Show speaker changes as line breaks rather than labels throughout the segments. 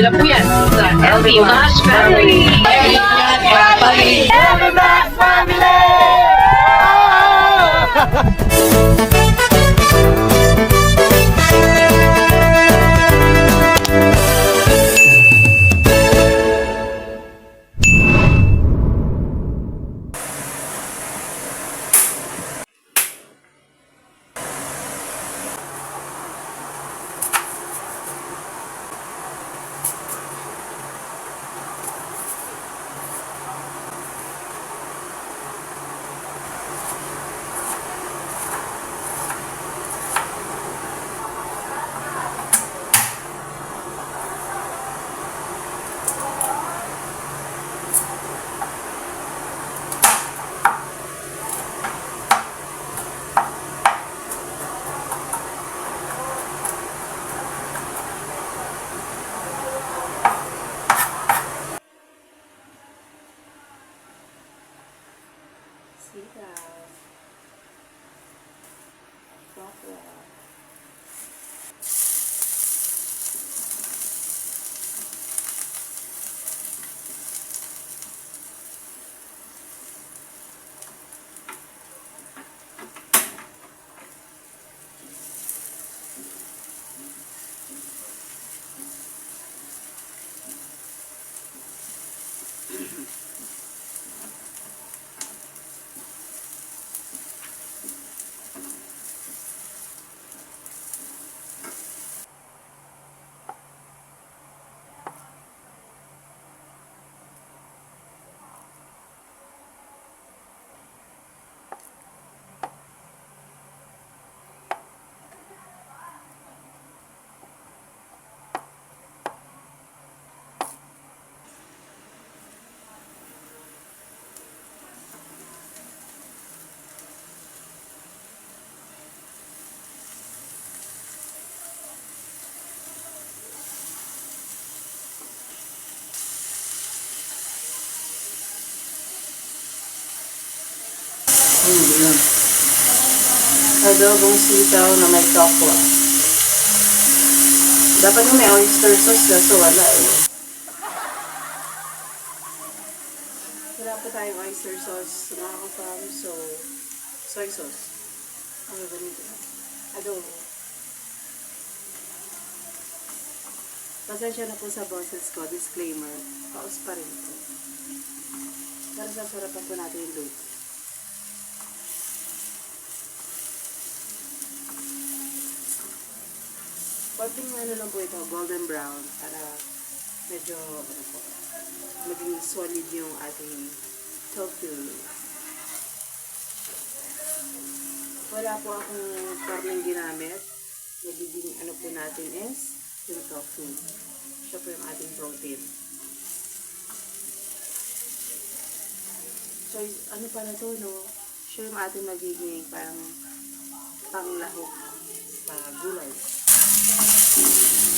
lang po yan sa LB Mash Family.
Family! Family!
Sitaw. Okra.
Yan. Adobong sitaw na may tokwa. Dapat yung may oyster sauce kaso wala eh. Wala pa tayong oyster sauce mga kapam, so soy sauce. Ano ba nito? Adobo. Pasensya na po sa boses ko, disclaimer. Paus pa rin po. Pero sasarapan po natin yung luto. Konting ano lang po ito, golden brown, para medyo, ano po, maging solid yung ating tofu. Wala po akong karning ginamit. Nagiging ano po natin is yung tofu. Siya po yung ating protein. So, ano pala to, no? Siya yung ating magiging parang panglahok sa gulay.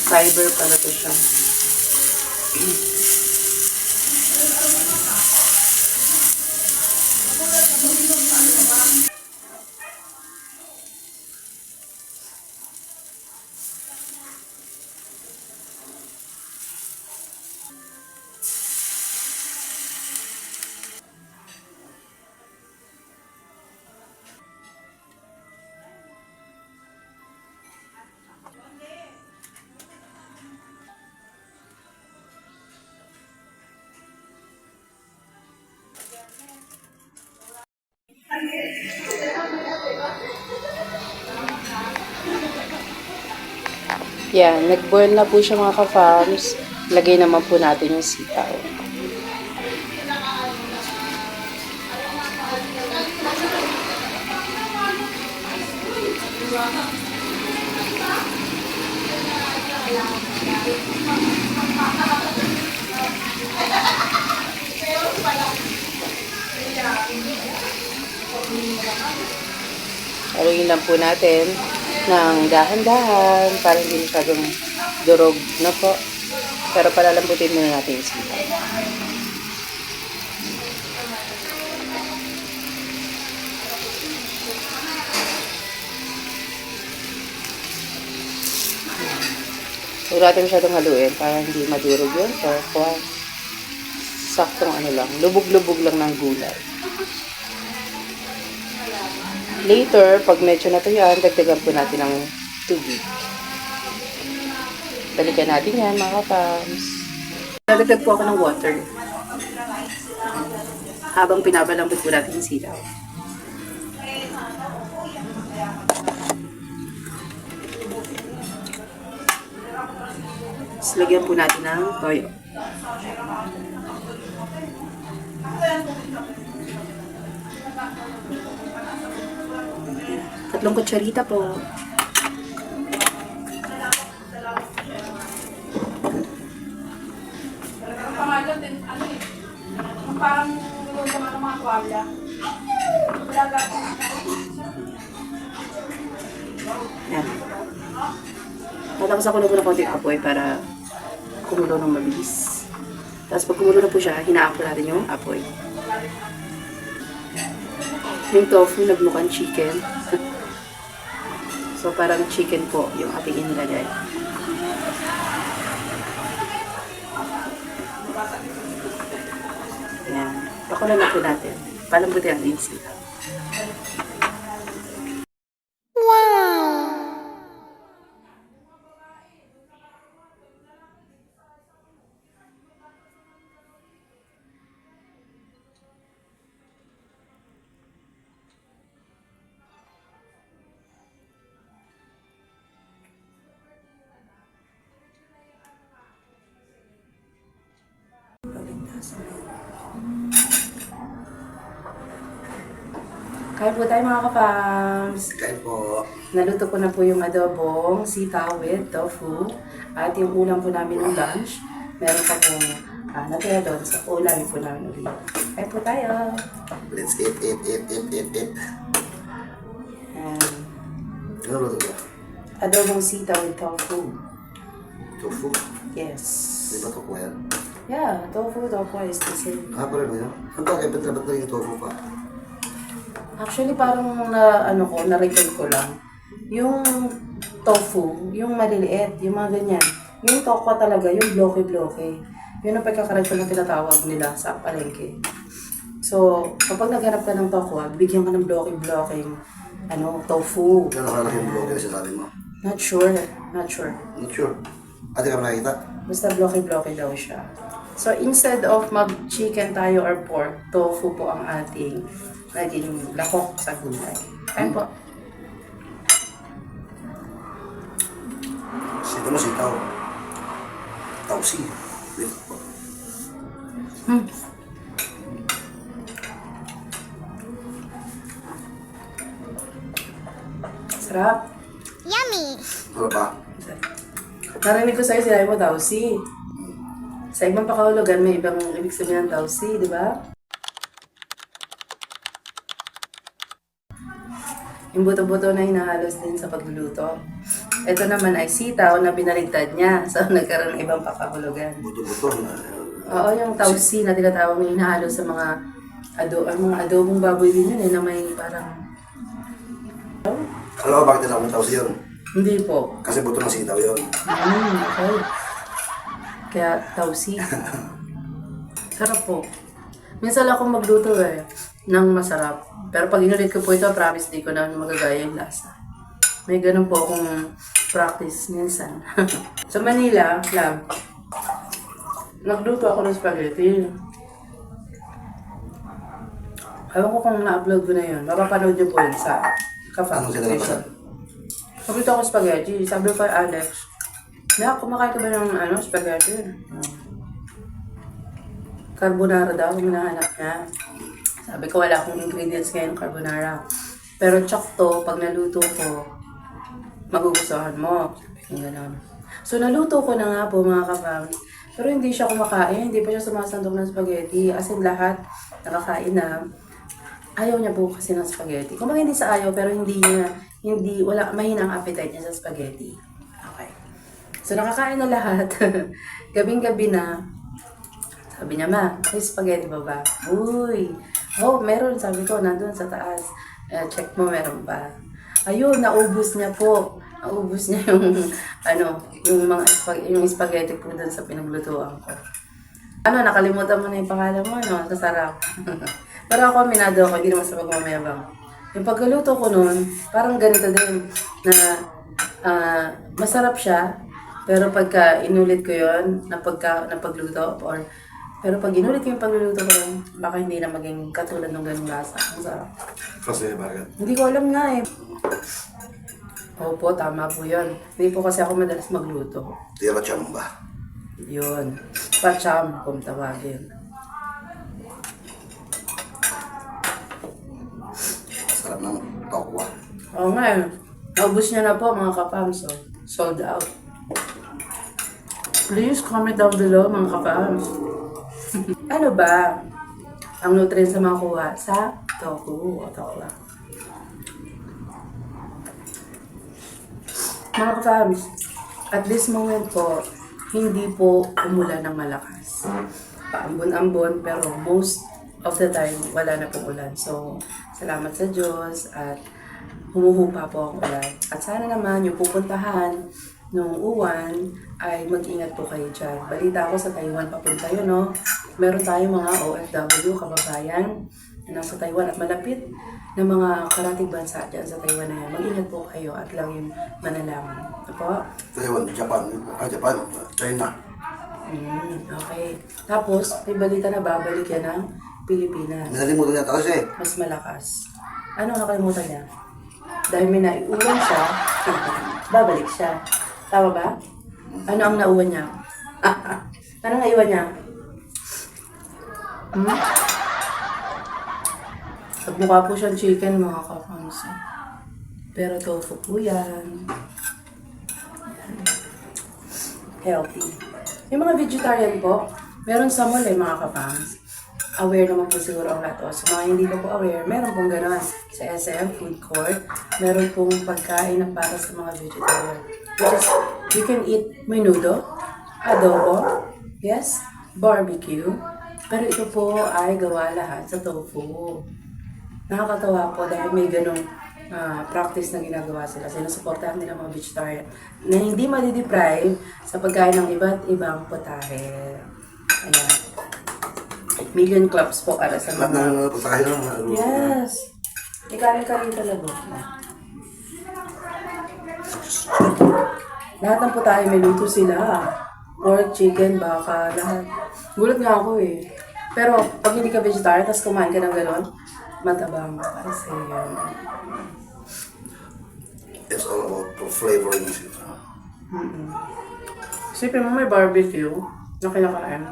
Fiber pala to siya. Yan, nag-boil na po siya mga ka-farms. Lagay naman po natin yung sitaw. Haluin lang po natin ng dahan-dahan para hindi masyadong durog na po. Pero palalambutin muna natin yung sitaw. Huwag natin masyadong haluin para hindi madurog yun. So, saktong ano lang. Lubog-lubog lang ng gulay. Later, pag medyo natuyan, dagdagan po natin ng tubig. Balikan natin yan, mga kapams. Nadagdag po ako ng water. Habang pinabalambot po natin yung sitaw. Tapos lagyan po natin ng toyo. Tatlong kutsarita po.
Parang niluluto sa mga kwalya.
Yan. Tapos ako na po ng konting apoy para kumulo ng mabilis. Tapos pag kumulo na po siya, hinaak po natin yung apoy. Yung tofu, nagmukhang chicken. So parang chicken po yung ating inilagay. Ayan. Pakulan na po natin. Palambutin natin yung sila. Kain po tayo mga kapams.
Kain po.
Naluto ko na po yung adobong sitaw with tofu. At yung ulam po namin ng lunch, meron pa po natira doon sa ulam po namin ulit. Kain po tayo.
Let's eat.
And,
Ano luto ba?
adobong sitaw with tofu.
Tofu?
Yes.
Di ba tofu yan?
Yeah, tofu is the same.
Parang yun. Ang bagay, ba't na yung tofu pa?
Actually, parang na-recall ko lang. Yung tofu, yung maliliit, yung mga ganyan. Yung tokwa talaga, yung bloke-bloke. Yun ang pagkakaroon na tinatawag nila sa palengke. So, kapag naghanap ka ng tokwa, bigyan ka ng bloke-bloke tofu.
Kaya nakalaki yung vlog na sinasabi mo.
Not sure.
Not sure. Ate ka ba nakikita?
Basta bloke-bloke daw siya. So, instead of mag-chicken tayo or pork, tofu po ang ating naging lakok sa gulay. Ayun po.
Sito mo sitaw. Tausi.
Sarap.
Ano ba?
Narinig ko sa'yo, sinabi mo tausi. Sa ibang pakahulugan, may ibang ibig sabihin ng tausi, di ba? Yung buto-buto na hinahalos din sa pagluluto. Ito naman ay sitaw na binaligtad niya. So, nagkaroon ng ibang pakahulugan.
Buto-buto na.
Oo, yung tausi na tinatawag na hinahalos sa mga adobong baboy din yun na may parang...
Alam mo bakit tinawag ng tausi yun?
Hindi po.
Kasi buto ng sitaw yun.
Okay. Kaya tausi. Sarap po. Minsan lang akong magluto ng masarap. Pero pag inulit ko po ito, promise di ko na magagaya yung lasa. May ganun po akong practice minsan. Sa Manila, nagluto ako ng spaghetti. Ewan ko kung na-upload ko na yun. Mapapanood niyo po yun sa
Anong sinalabasan?
Nagluto ako spaghetti. Sabi ko kay Alex, kumakain ka ba ng spaghetti? Carbonara daw, hinahanap niya. Sabi ko, wala akong ingredients ngayon carbonara. Pero tsakto, pag naluto ko, magugustuhan mo. Yung gano'n. So, naluto ko na nga po mga kapam. Pero hindi siya kumakain. Hindi pa siya sumasandok ng spaghetti. As in, lahat nakakain na. Ayaw niya po kasi ng spaghetti. Kumbaga hindi sa ayaw, pero wala, mahina ang appetite niya sa spaghetti. Okay. So, nakakain na lahat. Gabing-gabi na. Sabi niya, ma, may spaghetti ba ba? Uy! Oh, meron. Sabi ko, nandun sa taas. Check mo, meron ba? Ayun, naubos niya po. Naubos niya yung, yung spaghetti po dun sa pinaglutuan ko. Nakalimutan mo na yung pangalan mo, no? Kasarap. Pero ako, minado ako, hindi naman sa pagmamayabang. Yung pagluto ko nun, parang ganito din, na masarap siya, pero pagka inulit ko yun, napagluto, pero pag inulit ko yung pagluluto ko yun, baka hindi na maging katulad ng ganung lasa. Ang sarap.
Kasi bakit?
Hindi ko alam nga eh. Opo, tama po yun. Hindi po kasi ako madalas magluto.
Tira chamba.
Yun. Pacham, kung tawagin.
Sarap ng tokwa.
Oo nga eh. Naubos niya na po mga kapams. So, sold out. Please comment down below mga kapams. Ano ba ang nutrients na makuha sa tofu o tokwa? Mga kapams, at this moment po, hindi po umulan ng malakas. Paambon-ambon, pero most of the time, wala na pong ulan. So, salamat sa Diyos at humuhupa po ang ulan. At sana naman yung pupuntahan ng uwan ay mag-ingat po kayo dyan. Balita ako sa Taiwan, papunta yun, no? Meron tayong mga OFW, kababayan, na nasa Taiwan at malapit na mga karating bansa dyan sa Taiwan na yan. Mag-ingat po kayo at laging manalangin. Apo?
Taiwan, Japan, China.
Okay. Tapos, may balita na babalik yan ng Pilipinas.
Nalimutan niya kasi.
Mas malakas. Ano ang nakalimutan niya? Dahil may naiuwan siya, babalik siya. Tama ba? Ano ang nauwan niya? Ano naiwan niya? Nagmukha po siyang chicken, mga kapams. Pero tofu po yan. Healthy. Yung mga vegetarian po, meron sa mall mga kapams. Aware naman po siguro ang lahat. So mga hindi pa po aware, meron pong gano'n. Sa SM Food Court, meron pong pagkain na para sa mga vegetarian. Which is, you can eat menudo, adobo, yes, barbecue. Pero ito po ay gawa lahat sa tofu. Nakakatawa po dahil may ganong practice na ginagawa sila. Sinusuportahan nila mga vegetarian na hindi madideprive sa pagkain ng iba't ibang putahe. Ayan. Million clubs po para sa
Lahat
mga...
na pagkain lang.
Yes! Ikain-kain talaga. Lahat ng putahe may luto sila. Pork, chicken, baka, lahat. Gulat nga ako eh. Pero pag hindi ka vegetarian, tapos kumain ka ng gano'n, matabang kasi yun.
It's all about flavoring.
Isipin mo may barbecue na kinakain.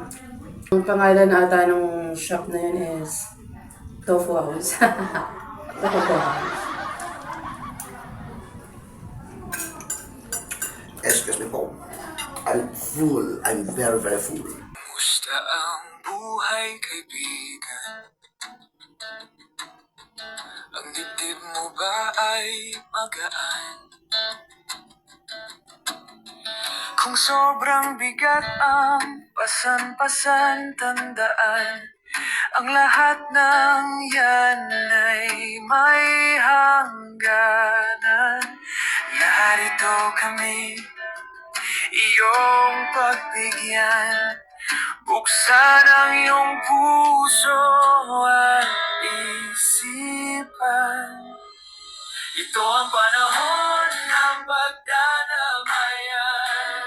Ang pangalan ata ng shop na yun is Tofu House. Tofu House.
Excuse me po. I'm full. I'm very, very full.
Musta ang buhay, kaibigan? Ang dibdib mo ba ay magaan? Kung sobrang bigat ang pasan-pasan, tandaan ang lahat ng yan ay may hangganan. Narito kami, iyong pagbigyan. Buksan ang iyong puso at isipan. Ito ang panahon ng pagdadamayan.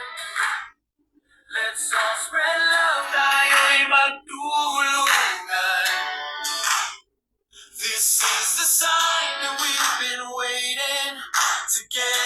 Let's all spread love, tayo'y magtulungan. This is the sign that we've been waiting together.